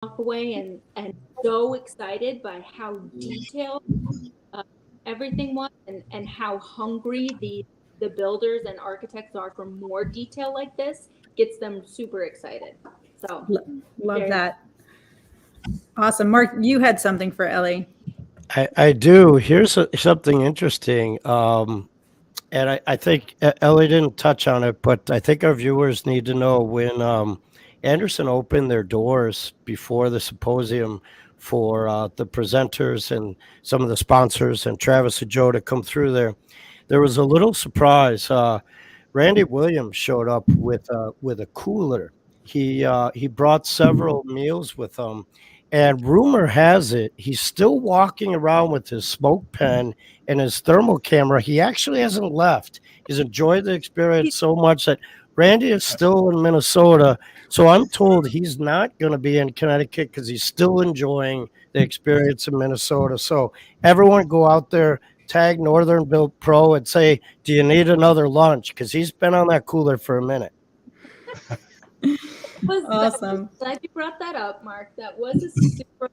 walk away and so excited by how detailed uh, everything was, and how hungry the builders and architects are for more detail like this. Gets them super excited. So Love very that. Awesome. Mark, you had something for Ellie. I do. Here's something interesting. And I think Ellie didn't touch on it, but I think our viewers need to know when Anderson opened their doors before the symposium for the presenters and some of the sponsors and Travis and Joe to come through there. There was a little surprise. Randy Williams showed up with a cooler. He brought several meals with him, and rumor has it he's still walking around with his smoke pen and his thermal camera. He actually hasn't left. He's enjoyed the experience so much that Randy is still in Minnesota. So I'm told he's not going to be in Connecticut because he's still enjoying the experience in Minnesota. So everyone go out there, tag Northern Built Pro, and say, "Do you need another lunch?" Because he's been on that cooler for a minute. Awesome. Glad you brought that up, Mark. That was a super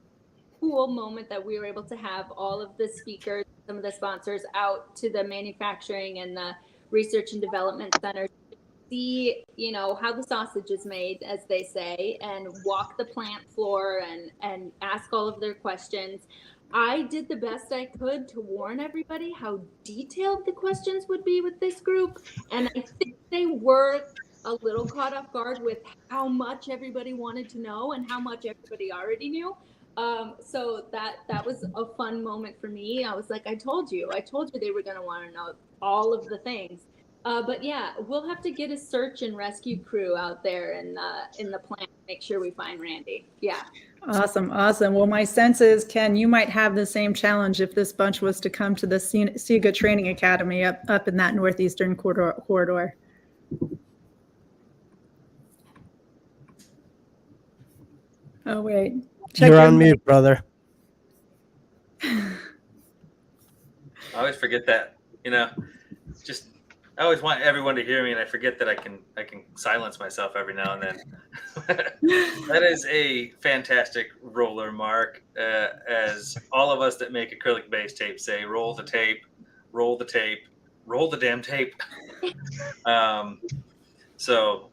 cool moment that we were able to have all of the speakers, some of the sponsors out to the manufacturing and the research and development center, see, how the sausage is made, as they say, and walk the plant floor and ask all of their questions. I did the best I could to warn everybody how detailed the questions would be with this group, and I think they were a little caught off guard with how much everybody wanted to know and how much everybody already knew. So that was a fun moment for me. I was like, I told you they were going to want to know all of the things. But yeah, we'll have to get a search and rescue crew out there in the plant. Make sure we find Randy. Yeah. Awesome. Awesome. Well, my sense is, Ken, you might have the same challenge if this bunch was to come to the SIGA Training Academy up in that northeastern corridor. Oh, wait. You're on mute, brother. I always forget that, just I always want everyone to hear me, and I forget that I can silence myself every now and then. That is a fantastic roller, Mark. As all of us that make acrylic base tape say, roll the tape, roll the tape, roll the damn tape. So,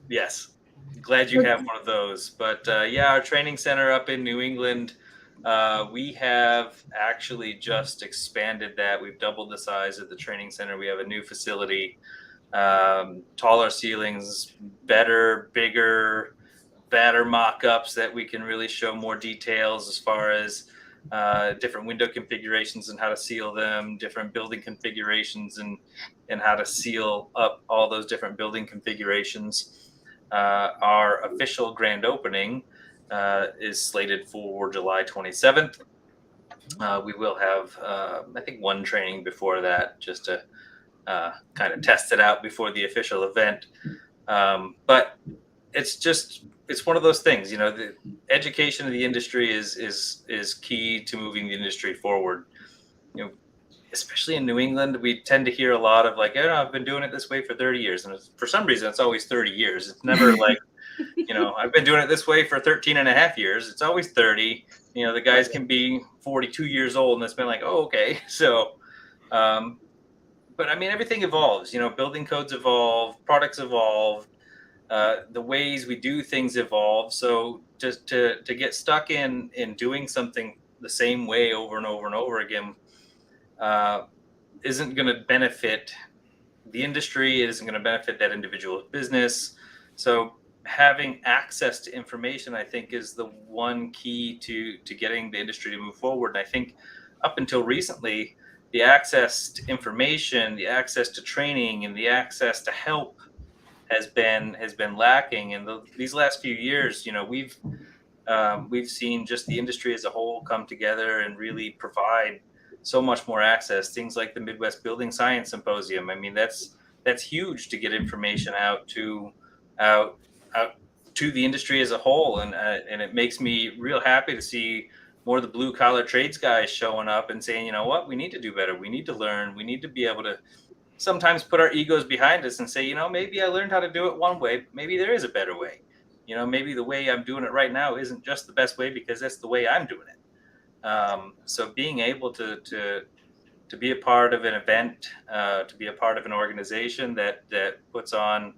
yes, glad you have one of those. But yeah, our training center up in New England, we have actually just expanded that. We've doubled the size of the training center. We have a new facility, taller ceilings, better, bigger, better mock-ups that we can really show more details as far as different window configurations and how to seal them, different building configurations and how to seal up all those different building configurations. Our official grand opening is slated for July 27th. We will have, I think, one training before that just to kind of test it out before the official event. But it's one of those things, the education of the industry is key to moving the industry forward. Especially in New England, we tend to hear a lot of like, I've been doing it this way for 30 years. And for some reason, it's always 30 years. It's never like, I've been doing it this way for 13 and a half years. It's always 30. The guys can be 42 years old, and it's been like, oh, okay. So, but I mean, everything evolves. Building codes evolve, products evolve, the ways we do things evolve. So just to get stuck in doing something the same way over and over and over again isn't going to benefit the industry. It isn't going to benefit that individual business. So having access to information, I think, is the one key to getting the industry to move forward. And I think up until recently, the access to information, the access to training, and the access to help has been lacking. And these last few years, we've seen just the industry as a whole come together and really provide so much more access. Things like the Midwest Building Science Symposium. I mean, that's huge to get information out to the industry as a whole, and it makes me real happy to see more of the blue collar trades guys showing up and saying, what, we need to do better. We need to learn. We need to be able to sometimes put our egos behind us and say, maybe I learned how to do it one way, but maybe there is a better way. maybe the way I'm doing it right now isn't just the best way because that's the way I'm doing it. So being able to be a part of an event, to be a part of an organization that puts on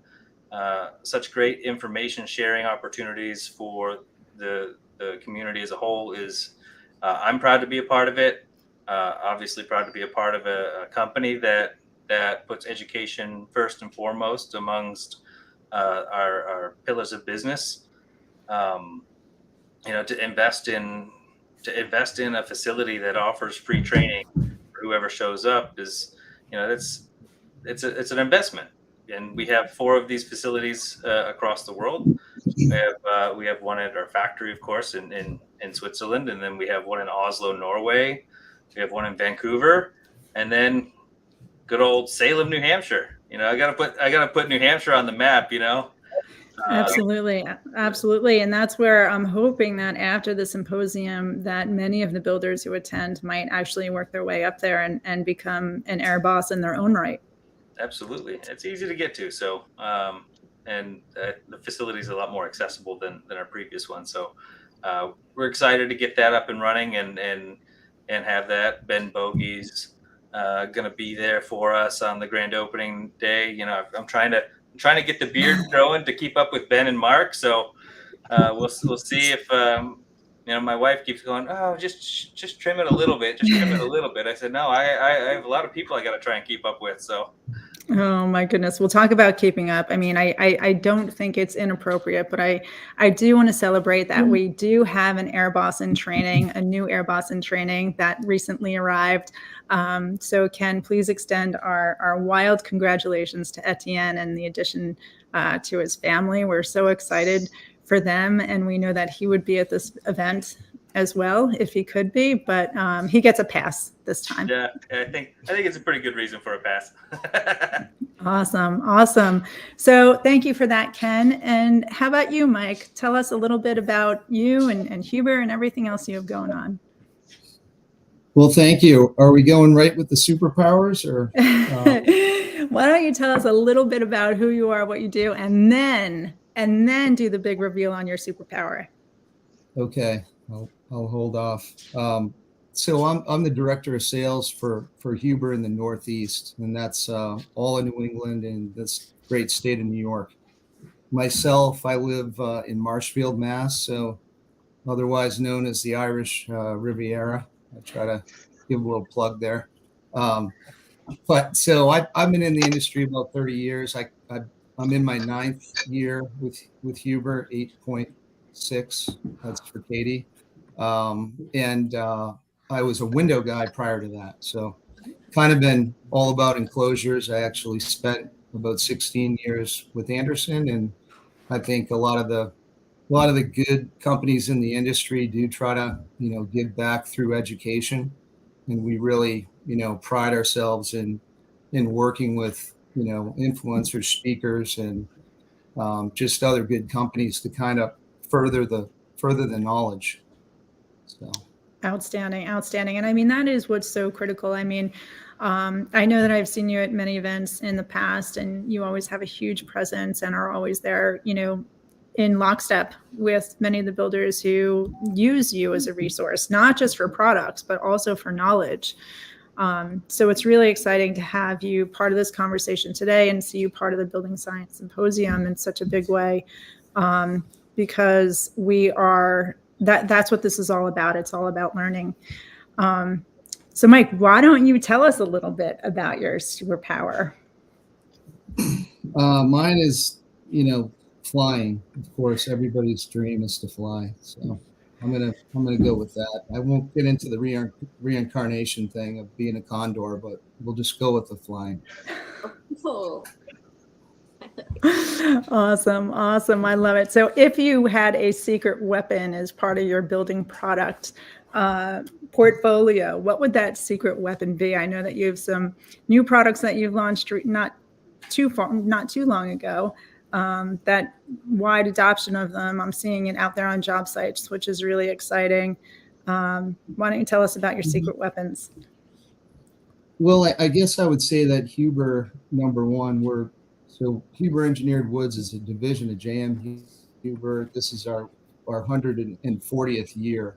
such great information sharing opportunities for the community as a whole is, I'm proud to be a part of it. Obviously proud to be a part of a company that puts education first and foremost amongst our pillars of business. To invest in a facility that offers free training for whoever shows up is, it's an investment. And we have 4 of these facilities across the world. We have one at our factory, of course, in Switzerland, and then we have one in Oslo, Norway. We have one in Vancouver, and then good old Salem, New Hampshire. I gotta put New Hampshire on the map. Absolutely. Absolutely. And that's where I'm hoping that after the symposium that many of the builders who attend might actually work their way up there and become an air boss in their own right. Absolutely. It's easy to get to. So, and the facility is a lot more accessible than our previous one. So we're excited to get that up and running and have that. Ben Bogey's going to be there for us on the grand opening day. I'm trying to get the beard growing to keep up with Ben and Mark. So we'll see if my wife keeps going, oh, just trim it a little bit, I said, no, I have a lot of people I got to try and keep up with. So. Oh my goodness. We'll talk about keeping up. I mean, I don't think it's inappropriate, but I do want to celebrate that we do have an air boss in training, a new air boss in training that recently arrived. So Ken, please extend our wild congratulations to Etienne and the addition to his family. We're so excited for them. And we know that he would be at this event as well if he could be, but he gets a pass this time. Yeah, I think it's a pretty good reason for a pass. Awesome. So thank you for that, Ken. And how about you, Mike? Tell us a little bit about you and Huber and everything else you have going on. Well, thank you. Are we going right with the superpowers, or? Why don't you tell us a little bit about who you are, what you do, and then do the big reveal on your superpower. Okay, I'll hold off. So I'm the director of sales for Huber in the Northeast, and that's all in New England and this great state of New York. Myself, I live in Marshfield, Mass, so otherwise known as the Irish Riviera. I try to give a little plug there. But so I've been in the industry about 30 years. I'm in my 9th year with Huber, 8.6. That's for Katie. And I was a window guy prior to that. So kind of been all about enclosures. I actually spent about 16 years with Andersen, and I think a lot of the good companies in the industry do try to, give back through education. And we really, pride ourselves in working with, influencers, speakers, and just other good companies to kind of further the knowledge. So. Outstanding. And I mean, that is what's so critical. I mean, I know that I've seen you at many events in the past, and you always have a huge presence and are always there, in lockstep with many of the builders who use you as a resource, not just for products, but also for knowledge. So it's really exciting to have you part of this conversation today and see you part of the Building Science Symposium in such a big way, because that's what this is all about. It's all about learning. So Mike, why don't you tell us a little bit about your superpower? Mine is, flying. Of course, everybody's dream is to fly. So I'm gonna go with that. I won't get into the reincarnation thing of being a condor, but we'll just go with the flying. Oh. Awesome. I love it. So if you had a secret weapon as part of your building product portfolio, what would that secret weapon be? I know that you have some new products that you've launched not too long ago. That wide adoption of them, I'm seeing it out there on job sites, which is really exciting. Why don't you tell us about your secret weapons? Well, I guess I would say that Huber, number one, Huber Engineered Woods is a division of JM Huber. This is our 140th year.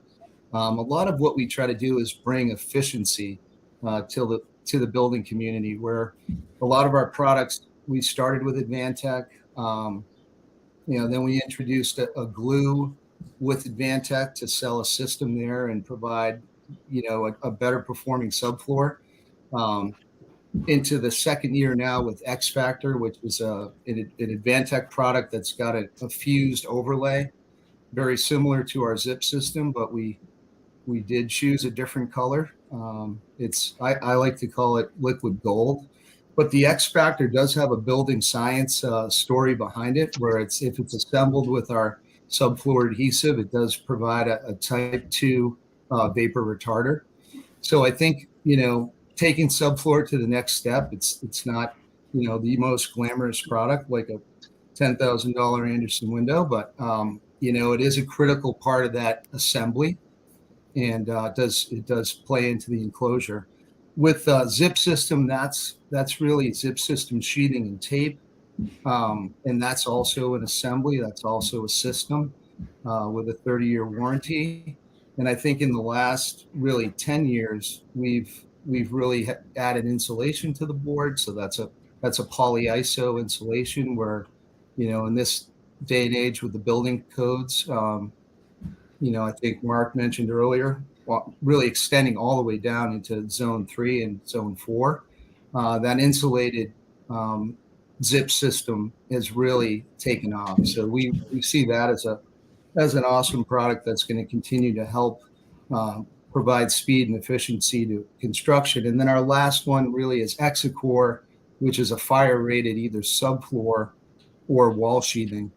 A lot of what we try to do is bring efficiency to the building community, where a lot of our products, we started with Advantech. Then we introduced a glue with Advantech to sell a system there and provide, a better performing subfloor. Into the second year now with X Factor, which is an Advantech product that's got a fused overlay, very similar to our zip system, but we did choose a different color. I like to call it liquid gold, but the X Factor does have a building science story behind it, where if it's assembled with our subfloor adhesive, it does provide a type 2 vapor retarder. So I think, taking subfloor to the next step, it's not, the most glamorous product like a $10,000 Andersen window, but it is a critical part of that assembly, and it does play into the enclosure. With zip system, that's really zip system sheathing and tape, and that's also an assembly. That's also a system with a 30-year warranty. And I think in the last really 10 years, we've really added insulation to the board. So that's a polyiso insulation, where, in this day and age with the building codes, I think Mark mentioned earlier, really extending all the way down into zone 3 and zone 4, that insulated zip system has really taken off. So we see that as an awesome product that's going to continue to help provide speed and efficiency to construction. And then our last one really is Exicor, which is a fire-rated either subfloor or wall sheathing.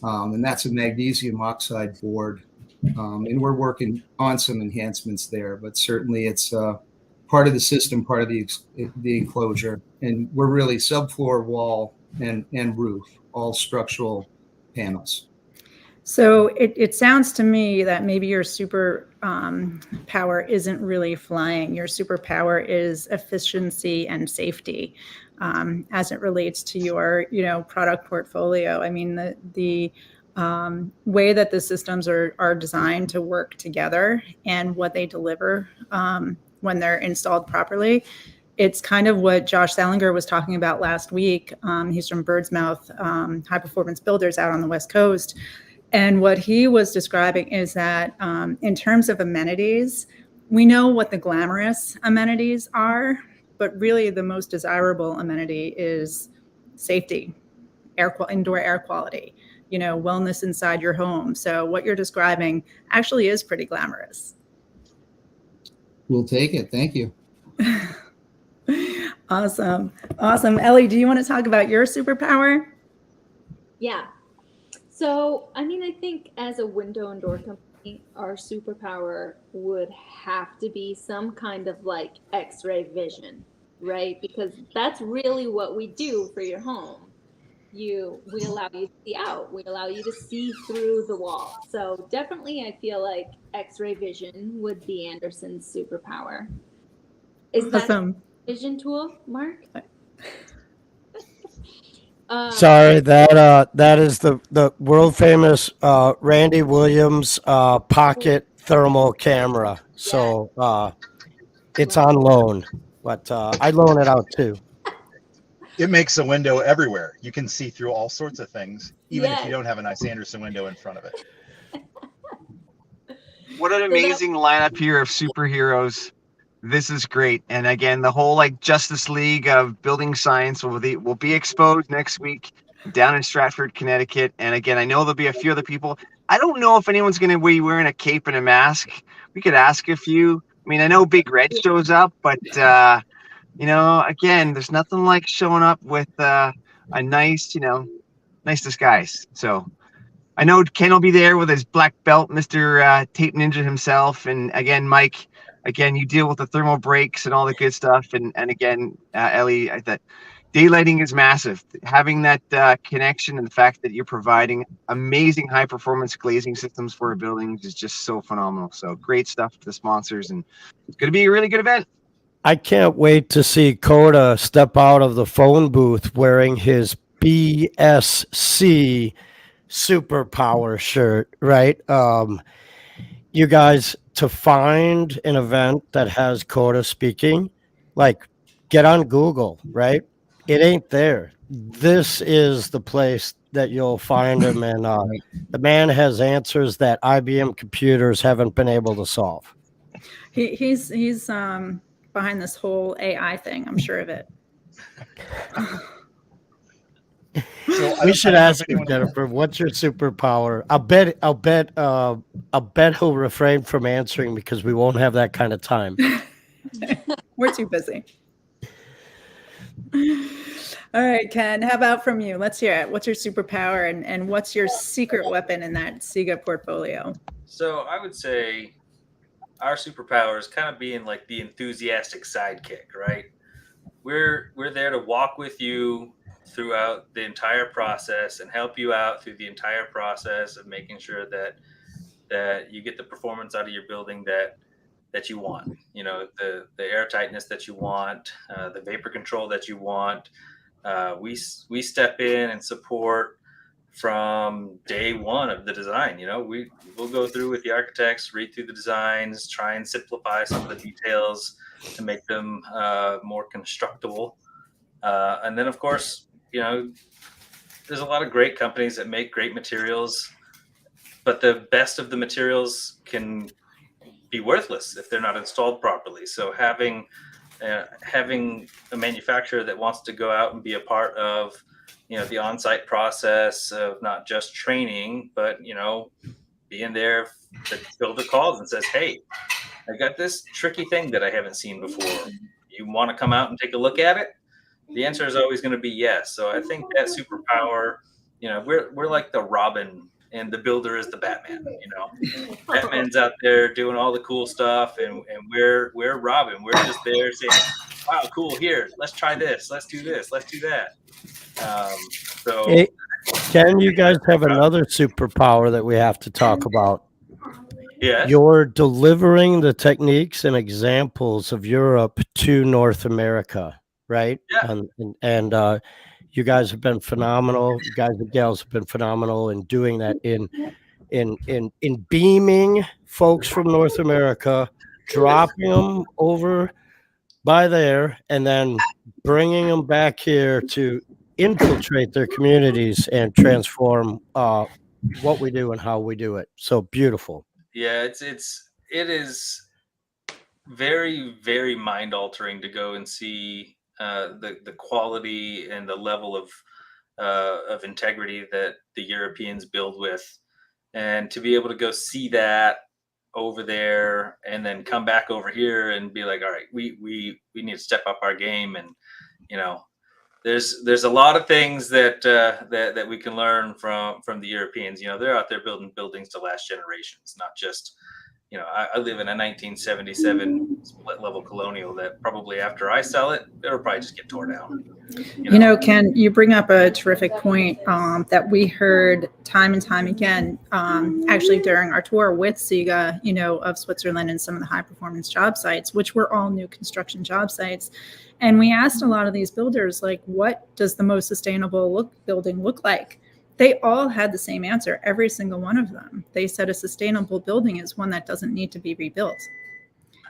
And that's a magnesium oxide board. And we're working on some enhancements there, but certainly it's part of the system, part of the enclosure. And we're really subfloor, wall, and roof, all structural panels. So it sounds to me that maybe your super power isn't really flying. Your superpower is efficiency and safety as it relates to your, product portfolio. I mean, the way that the systems are designed to work together and what they deliver when they're installed properly. It's kind of what Josh Salinger was talking about last week. He's from Birdsmouth High Performance Builders out on the West Coast. And what he was describing is that in terms of amenities, we know what the glamorous amenities are, but really the most desirable amenity is safety, indoor air quality, wellness inside your home. So what you're describing actually is pretty glamorous. We'll take it. Thank you. Awesome. Ellie, do you want to talk about your superpower? Yeah. So, I think as a window and door company, our superpower would have to be some kind of like X-ray vision, right? Because that's really what we do for your home. We allow you to see out. We allow you to see through the wall. So definitely I feel like X-ray vision would be Andersen's superpower. Is that Awesome. a vision tool, Mark? Sorry, that is the world famous Randy Williams pocket thermal camera. So it's on loan, but I loan it out too. It makes a window everywhere. You can see through all sorts of things, even Yes. if you don't have a nice Andersen window in front of it. What an amazing lineup here of superheroes. This is great. And again, the whole Justice League of building science will be exposed next week down in Stratford, Connecticut. And again, I know there'll be a few other people. I don't know if anyone's going to be wearing a cape and a mask. We could ask a few. I know Big Red shows up, but again, there's nothing like showing up with a nice disguise. So I know Ken will be there with his black belt, Mr. Tape Ninja himself. And again, Mike, you deal with the thermal breaks and all the good stuff. And again, Ellie, that daylighting is massive. Having that connection and the fact that you're providing amazing high performance glazing systems for our buildings is just so phenomenal. So great stuff for the sponsors, and it's going to be a really good event. I can't wait to see Coda step out of the phone booth wearing his BSC superpower shirt, right? You guys, to find an event that has Coda speaking, like get on Google, right? It ain't there. This is the place that you'll find him, and Right. the man has answers that IBM computers haven't been able to solve. He's behind this whole AI thing. I'm sure of it. So We should ask him, anyone- Jennifer, what's your superpower? I'll bet he'll refrain from answering because we won't have that kind of time. We're too busy. All right, Ken, how about from you? Let's hear it. What's your superpower and what's your secret weapon in that SIGA portfolio? So I would say our superpower is kind of being like the enthusiastic sidekick, right? We're there to walk with you throughout the entire process and help you out through the entire process of making sure that you get the performance out of your building that you want. You know, the air tightness that you want, the vapor control that you want. We step in and support from day one of the design. You know, we'll go through with the architects, read through the designs, try and simplify some of the details to make them more constructible. And then, of course, you know, there's a lot of great companies that make great materials, but the best of the materials can be worthless if they're not installed properly. So having a manufacturer that wants to go out and be a part of, you know, the on-site process of not just training, but, you know, being there, the builder calls and says, hey, I got this tricky thing that I haven't seen before. You want to come out and take a look at it? The answer is always going to be yes. So I think that superpower, you know, we're like the Robin and the builder is the Batman. You know, Batman's out there doing all the cool stuff, and we're Robin. We're just there saying, wow, cool, here, let's try this, let's do this, let's do that. So Hey, Ken, you guys have another superpower that we have to talk about. yeah, You're delivering the techniques and examples of Europe to North America, right? Yeah. And you guys have been phenomenal. You guys and gals have been phenomenal in doing that, in beaming folks from North America, dropping them over by there, and then bringing them back here to infiltrate their communities and transform what we do and how we do it. So beautiful. yeah, it is very, very mind altering to go and see the quality and the level of integrity that the Europeans build with, and to be able to go see that over there and then come back over here and be like, all right, we need to step up our game. And you know, there's a lot of things that we can learn from the Europeans. You know, they're out there building buildings to last generations, not just, you know, I live in a 1977 split level colonial that probably after I sell it, it'll probably just get torn down. You know, Ken, you bring up a terrific point that we heard time and time again, actually during our tour with SIGA, you know, of Switzerland and some of the high performance job sites, which were all new construction job sites. And we asked a lot of these builders, like, what does the most sustainable building look like? They all had the same answer, every single one of them. They said a sustainable building is one that doesn't need to be rebuilt.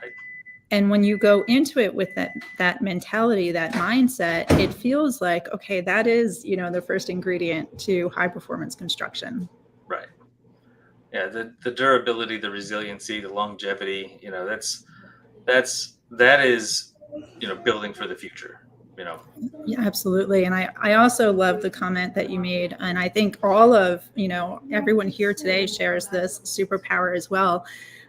Right. And when you go into it with that mentality, that mindset, it feels like, okay, that is, you know, the first ingredient to high performance construction. Right. Yeah, the durability, the resiliency, the longevity, you know, that is, you know, building for the future. You know. Yeah, absolutely. And I also love the comment that you made. And I think all of, you know, everyone here today shares this superpower as well.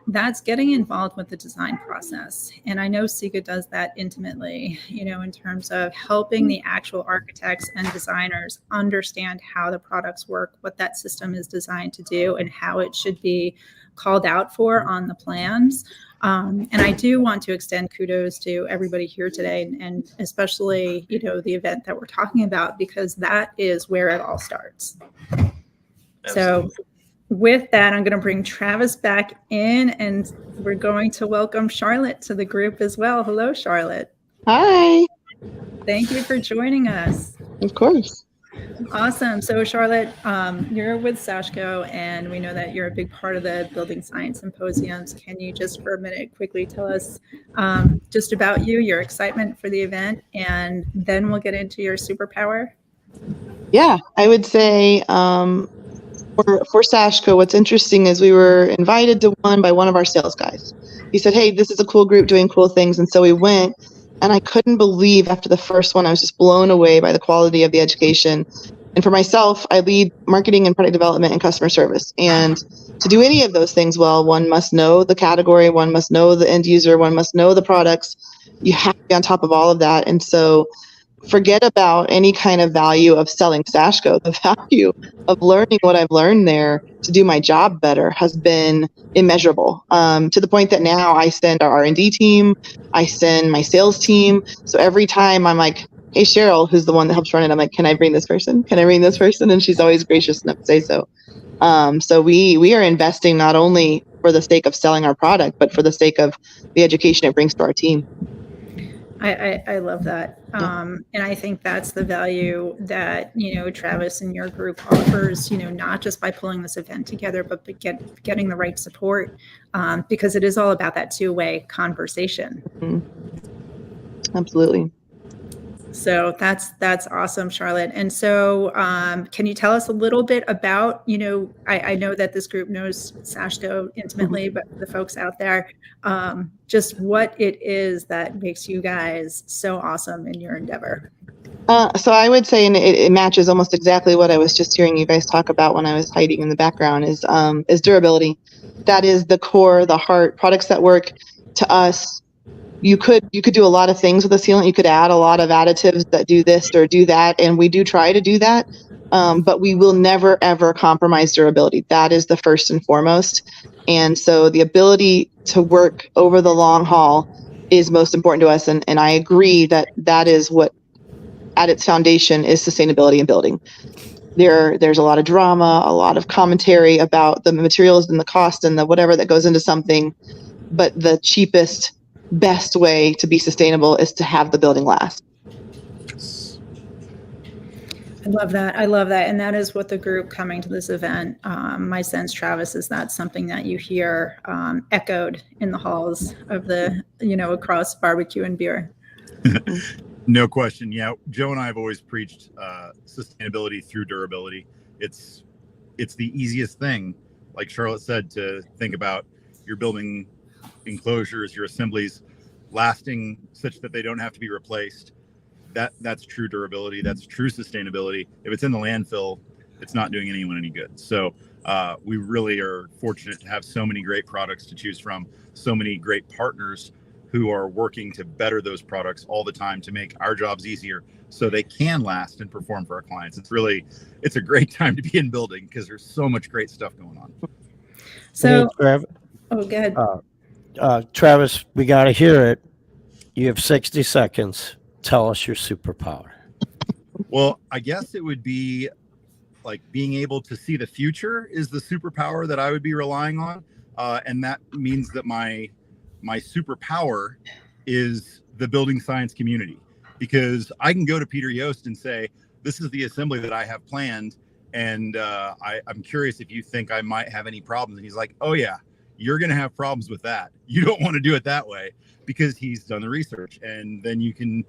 That's getting involved with the design process. And I know SIGA does that intimately, you know, in terms of helping the actual architects and designers understand how the products work, what that system is designed to do, and how it should be called out for on the plans. And I do want to extend kudos to everybody here today, and especially, you know, the event that we're talking about, because that is where it all starts. Absolutely. So with that, I'm going to bring Travis back in, and we're going to welcome Charlotte to the group as well. Hello, Charlotte. Hi, Thank you for joining us. of course. Awesome. So Charlotte, you're with Sashco, and we know that you're a big part of the Building Science Symposiums. Can you just for a minute quickly tell us just about you, your excitement for the event, and then we'll get into your superpower? Yeah, I would say for Sashco, what's interesting is we were invited to one by one of our sales guys. He said, "Hey, this is a cool group doing cool things," and so we went. And I couldn't believe after the first one, I was just blown away by the quality of the education. And for myself, I lead marketing and product development and customer service. And to do any of those things well, one must know the category, one must know the end user, one must know the products. You have to be on top of all of that. And so forget about any kind of value of selling Sashco. The value of learning what I've learned there to do my job better has been immeasurable, to the point that now I send our R&D team, I send my sales team. So every time I'm like, "Hey, Cheryl," who's the one that helps run it, I'm like, "Can I bring this person? Can I bring this person?" And she's always gracious enough to say so. So we are investing not only for the sake of selling our product, but for the sake of the education it brings to our team. I love that. And I think that's the value that, Travis and your group offers, not just by pulling this event together, but getting the right support, because it is all about that two-way conversation. Absolutely. So that's awesome, Charlotte. And so can you tell us a little bit about, I know that this group knows Sashco intimately, but the folks out there, just what it is that makes you guys so awesome in your endeavor. So I would say, and it matches almost exactly what I was just hearing you guys talk about when I was hiding in the background, is durability. That is the core, the heart. Products that work to us. You could do a lot of things with a sealant. You could add a lot of additives that do this or do that, and we do try to do that. But we will never ever compromise durability. That is the first and foremost. And so the ability to work over the long haul is most important to us. And I agree that is what, at its foundation, is sustainability in building. There's a lot of drama, a lot of commentary about the materials and the cost and the whatever that goes into something. But the cheapest, best way to be sustainable is to have the building last. I love that. And that is what the group coming to this event, my sense, Travis, is that something that you hear echoed in the halls of the, across barbecue and beer. No question. Yeah, Joe and I have always preached sustainability through durability. It's the easiest thing, like Charlotte said, to think about. Your building enclosures, your assemblies lasting such that they don't have to be replaced. That's true durability. That's true sustainability. If it's in the landfill, it's not doing anyone any good. So we really are fortunate to have so many great products to choose from, so many great partners who are working to better those products all the time to make our jobs easier so they can last and perform for our clients. It's a great time to be in building because there's so much great stuff going on. So, Hey, go ahead. Travis, we got to hear it. You have 60 seconds. Tell us your superpower. Well, I guess it would be like being able to see the future is the superpower that I would be relying on. And that means that my superpower is the building science community, because I can go to Peter Yost and say, this is the assembly that I have planned. And I'm curious if you think I might have any problems. And he's like, oh yeah, you're going to have problems with that. You don't want to do it that way, because he's done the research. And then you can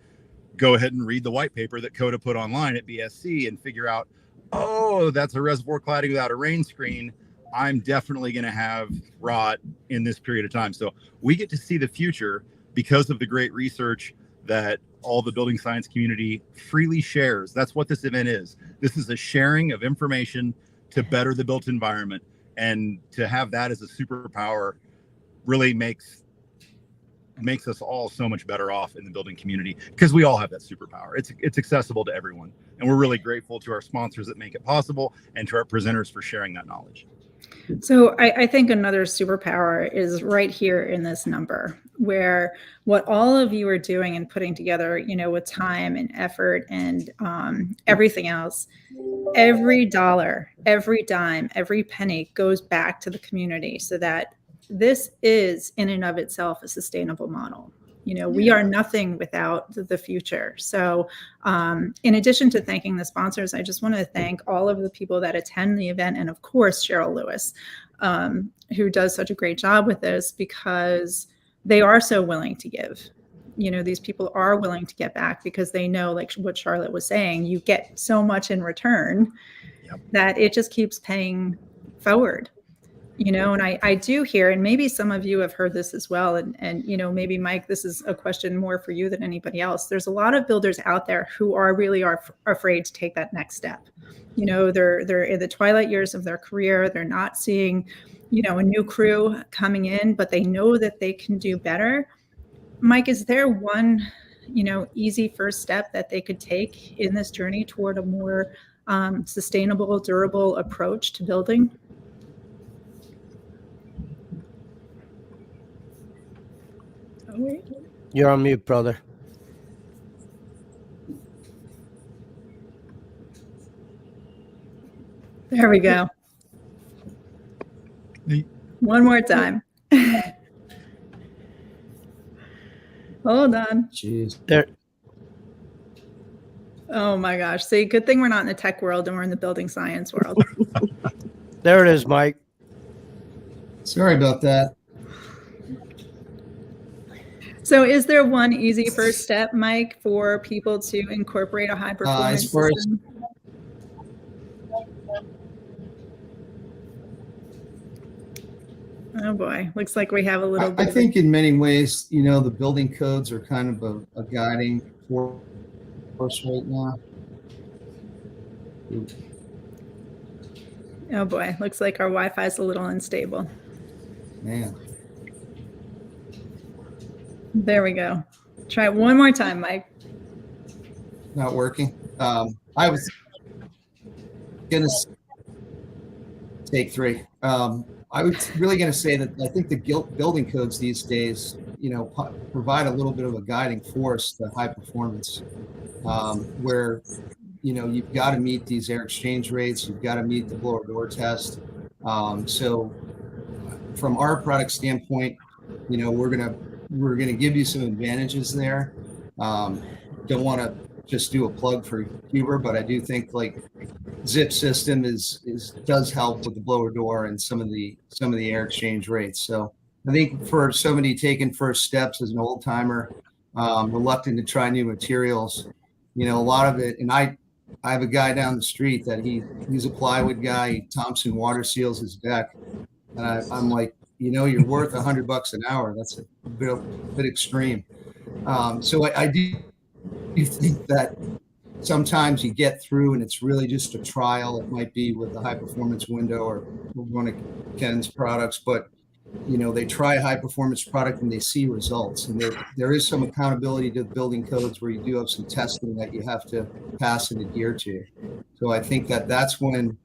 go ahead and read the white paper that Coda put online at BSC and figure out, oh, that's a reservoir cladding without a rain screen. I'm definitely going to have rot in this period of time. So we get to see the future because of the great research that all the building science community freely shares. That's what this event is. This is a sharing of information to better the built environment. And to have that as a superpower really makes us all so much better off in the building community, because we all have that superpower. It's accessible to everyone. And we're really grateful to our sponsors that make it possible and to our presenters for sharing that knowledge. So I think another superpower is right here in this number, where what all of you are doing and putting together, with time and effort and everything else, every dollar, every dime, every penny goes back to the community, so that this is in and of itself a sustainable model. We are nothing without the future. So in addition to thanking the sponsors, I just want to thank all of the people that attend the event, and of course Cheryl Lewis, who does such a great job with this, because they are so willing to give. These people are willing to get back because they know, like what Charlotte was saying, you get so much in return that it just keeps paying forward. And I do hear, and maybe some of you have heard this as well, and maybe Mike, this is a question more for you than anybody else. There's a lot of builders out there who are afraid to take that next step. They're in the twilight years of their career. They're not seeing, a new crew coming in, but they know that they can do better. Mike, is there one, easy first step that they could take in this journey toward a more sustainable, durable approach to building? You're on mute, brother. There we go. One more time. Hold on. Jeez. There. Oh my gosh. See, good thing we're not in the tech world and we're in the building science world. There it is, Mike. Sorry about that. So is there one easy first step, Mike, for people to incorporate a high performance As far as system? Oh boy, looks like we have a little bit. I think in many ways, the building codes are kind of a guiding force right now. Oh boy, looks like our Wi-Fi is a little unstable. Man. There we go. Try it one more time, Mike. Not working. I was gonna take 3. I was really gonna say that I think the building codes these days, provide a little bit of a guiding force to high performance, where you've got to meet these air exchange rates, you've got to meet the blower door test. So from our product standpoint, we're gonna give you some advantages there. Don't want to just do a plug for Huber, but I do think like Zip system does help with the blower door and some of the air exchange rates. So I think for somebody taking first steps as an old timer, reluctant to try new materials, a lot of it, and I have a guy down the street that he's a plywood guy. Thompson water seals his deck, and I'm like, you're worth $100 an hour. That's a bit extreme. So I do think that sometimes you get through and it's really just a trial. It might be with the high performance window or one of Ken's products, but they try a high performance product and they see results. And there is some accountability to the building codes where you do have some testing that you have to pass and adhere to. So I think that's when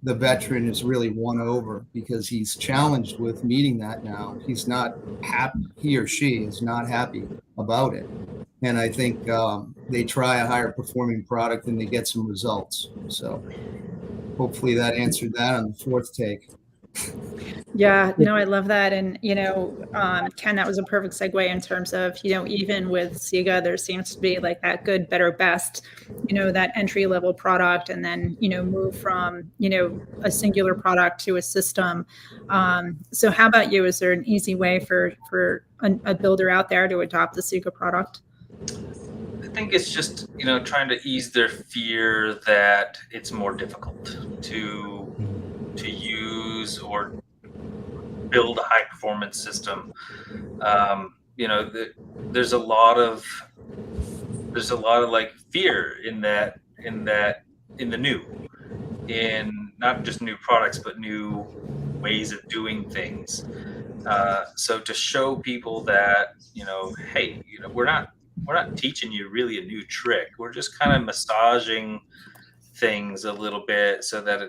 the veteran is really won over, because he's challenged with meeting that now. He's not happy, he or she is not happy about it. And I think they try a higher performing product and they get some results. So hopefully that answered that on the fourth take. Yeah, no, I love that. And, Ken, that was a perfect segue in terms of, even with SIGA, there seems to be like that good, better, best, that entry level product, and then, move from, a singular product to a system. So how about you? Is there an easy way for a builder out there to adopt the SIGA product? I think it's just, trying to ease their fear that it's more difficult to use or build a high performance system. There's a lot of like fear in the new, in not just new products, but new ways of doing things. So to show people that, hey, we're not teaching you really a new trick. We're just kind of massaging things a little bit so that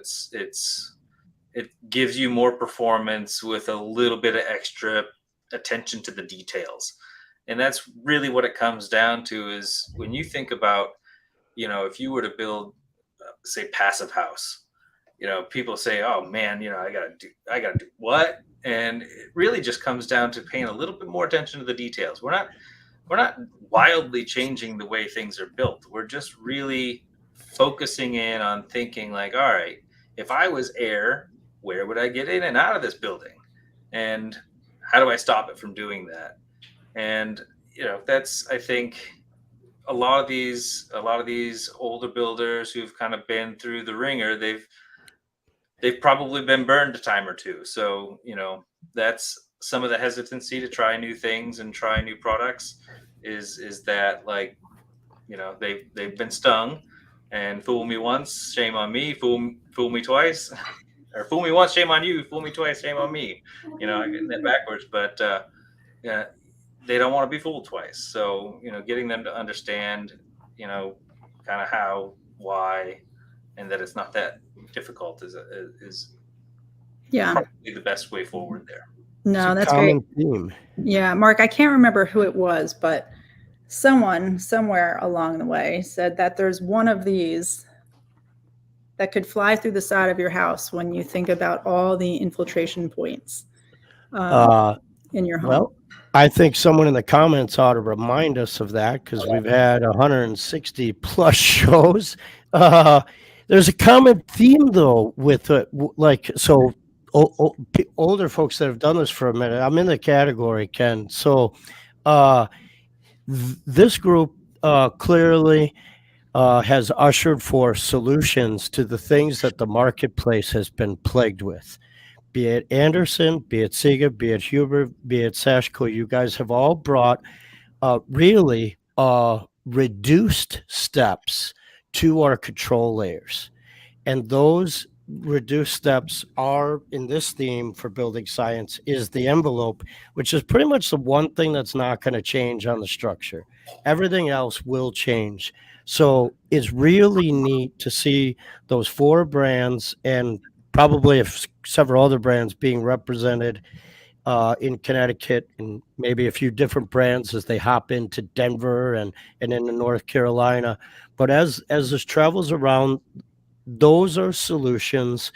it gives you more performance with a little bit of extra attention to the details. And that's really what it comes down to, is when you think about, if you were to build, say, passive house, people say, oh man, I gotta do what? And it really just comes down to paying a little bit more attention to the details. We're wildly changing the way things are built. We're just really focusing in on thinking like, all right, if I was air, where would I get in and out of this building? And how do I stop it from doing that? And, you know, that's, I think, a lot of these older builders who've kind of been through the ringer, they've probably been burned a time or two. So, you know, that's some of the hesitancy to try new things and try new products is that, like, you know, they've been stung, and fool me once, shame on me, fool me twice, or fool me once, shame on you, fool me twice, shame on me. You know, I'm getting that backwards, but yeah, they don't want to be fooled twice. So, you know, getting them to understand, you know, kind of how, why, and that it's not that difficult is Yeah. probably the best way forward there. No, It's a that's great. common theme. Yeah, Mark, I can't remember who it was, but someone somewhere along the way said that there's one of these that could fly through the side of your house when you think about all the infiltration points in your home. Well, I think someone in the comments ought to remind us of that, because we've had 160 plus shows. There's a common theme, though, with older folks that have done this for a minute. I'm in the category, Ken. So this group clearly has ushered for solutions to the things that the marketplace has been plagued with. Be it Anderson, be it Siga, be it Huber, be it Sashko, you guys have all brought really reduced steps to our control layers. And those reduced steps are, in this theme for building science, is the envelope, which is pretty much the one thing that's not going to change on the structure. Everything else will change. So it's really neat to see those 4 brands, and probably several other brands being represented in Connecticut, and maybe a few different brands as they hop into Denver and into North Carolina. But as this travels around, those are solutions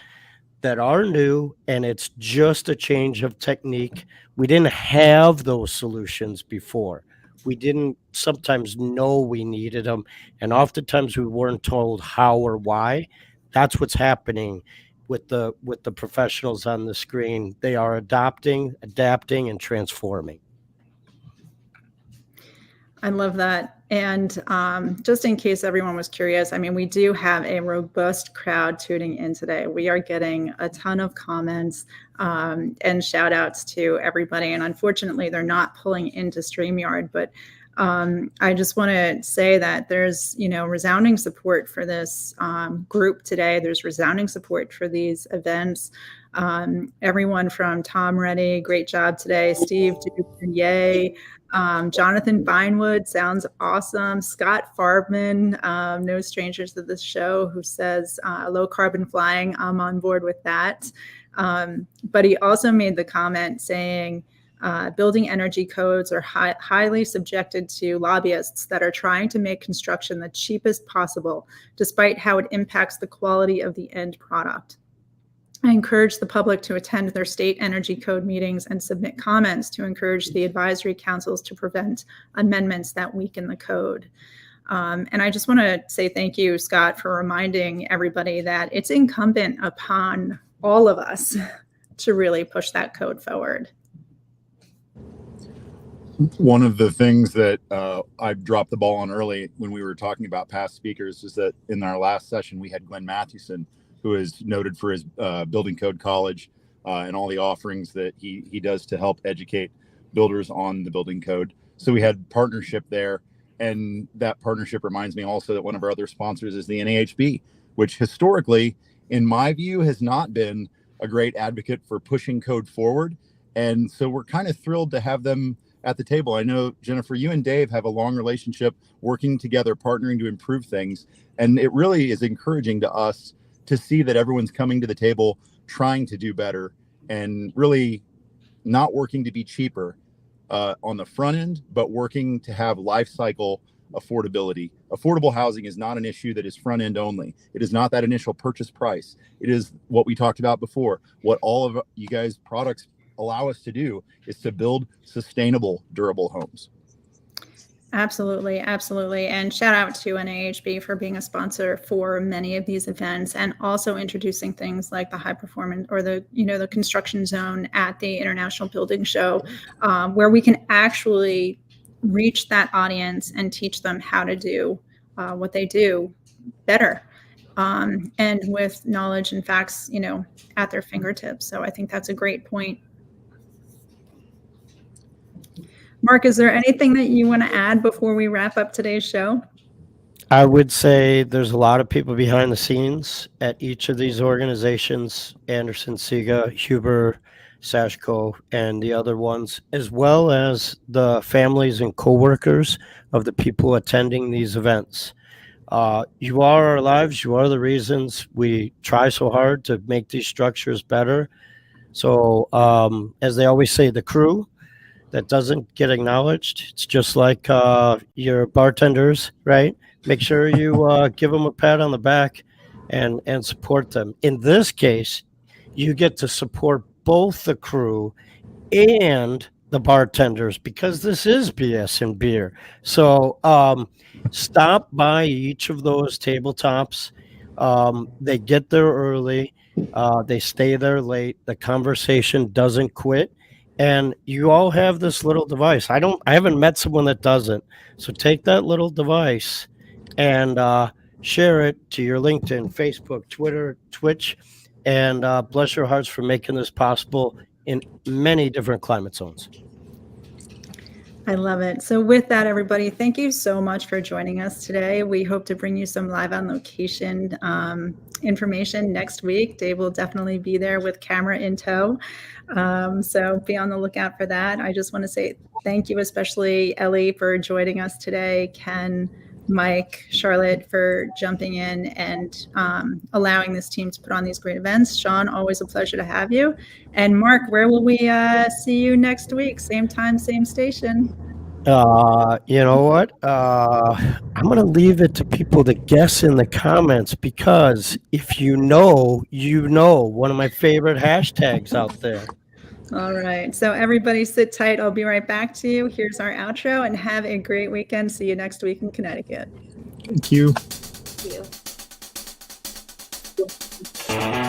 that are new, and it's just a change of technique. We didn't have those solutions before. We didn't sometimes know we needed them, and oftentimes we weren't told how or why. That's what's happening with the professionals on the screen. They are adapting, and transforming. I love that. And just in case everyone was curious, I mean, we do have a robust crowd tuning in today. We are getting a ton of comments and shout outs to everybody. And unfortunately, they're not pulling into StreamYard, but I just want to say that there's, you know, resounding support for this group today. There's resounding support for these events. Everyone from Tom Reddy, great job today. Steve, yay. Jonathan Vinewood, sounds awesome. Scott Farbman, no strangers to this show, who says low carbon flying. I'm on board with that. But he also made the comment saying, building energy codes are highly subjected to lobbyists that are trying to make construction the cheapest possible, despite how it impacts the quality of the end product. I encourage the public to attend their state energy code meetings and submit comments to encourage the advisory councils to prevent amendments that weaken the code. And I just want to say thank you, Scott, for reminding everybody that it's incumbent upon all of us to really push that code forward. One of the things that I dropped the ball on early when we were talking about past speakers is that in our last session, we had Glenn Mathewson, who is noted for his Building Code College and all the offerings that he does to help educate builders on the building code. So we had partnership there. And that partnership reminds me also that one of our other sponsors is the NAHB, which historically, in my view, has not been a great advocate for pushing code forward. And so we're kind of thrilled to have them at the table. I know, Jennifer, you and Dave have a long relationship working together, partnering to improve things. And it really is encouraging to us to see that everyone's coming to the table, trying to do better, and really not working to be cheaper on the front end, but working to have life cycle affordability. Affordable housing is not an issue that is front end only. It is not that initial purchase price. It is what we talked about before. What all of you guys' products allow us to do is to build sustainable, durable homes. Absolutely, absolutely. And shout out to NAHB for being a sponsor for many of these events and also introducing things like the high performance or the construction zone at the International Building Show, where we can actually reach that audience and teach them how to do what they do better. And with knowledge and facts, at their fingertips. So I think that's a great point. Mark, is there anything that you want to add before we wrap up today's show? I would say there's a lot of people behind the scenes at each of these organizations, Anderson, Siga, Huber, Sashco, and the other ones, as well as the families and coworkers of the people attending these events. You are our lives. You are the reasons we try so hard to make these structures better. So as they always say, the crew that doesn't get acknowledged, it's just like your bartenders, right? Make sure you give them a pat on the back and support them. In this case, you get to support both the crew and the bartenders because this is BS and beer. So stop by each of those tabletops. They get there early. They stay there late. The conversation doesn't quit. And you all have this little device. I haven't met someone that doesn't. So take that little device and share it to your LinkedIn, Facebook, Twitter, Twitch, and bless your hearts for making this possible in many different climate zones. I love it. So with that, everybody, thank you so much for joining us today. We hope to bring you some live on location information next week. Dave will definitely be there with camera in tow. So be on the lookout for that. I just want to say thank you, especially Ellie, for joining us today, Ken, Mike, Charlotte for jumping in and allowing this team to put on these great events. Sean, always a pleasure to have you. And Mark, where will we see you next week? Same time, same station. You know what? I'm going to leave it to people to guess in the comments because if you know, one of my favorite hashtags out there. All right. So everybody sit tight. I'll be right back to you. Here's our outro and have a great weekend. See you next week in Connecticut. Thank you. Thank you.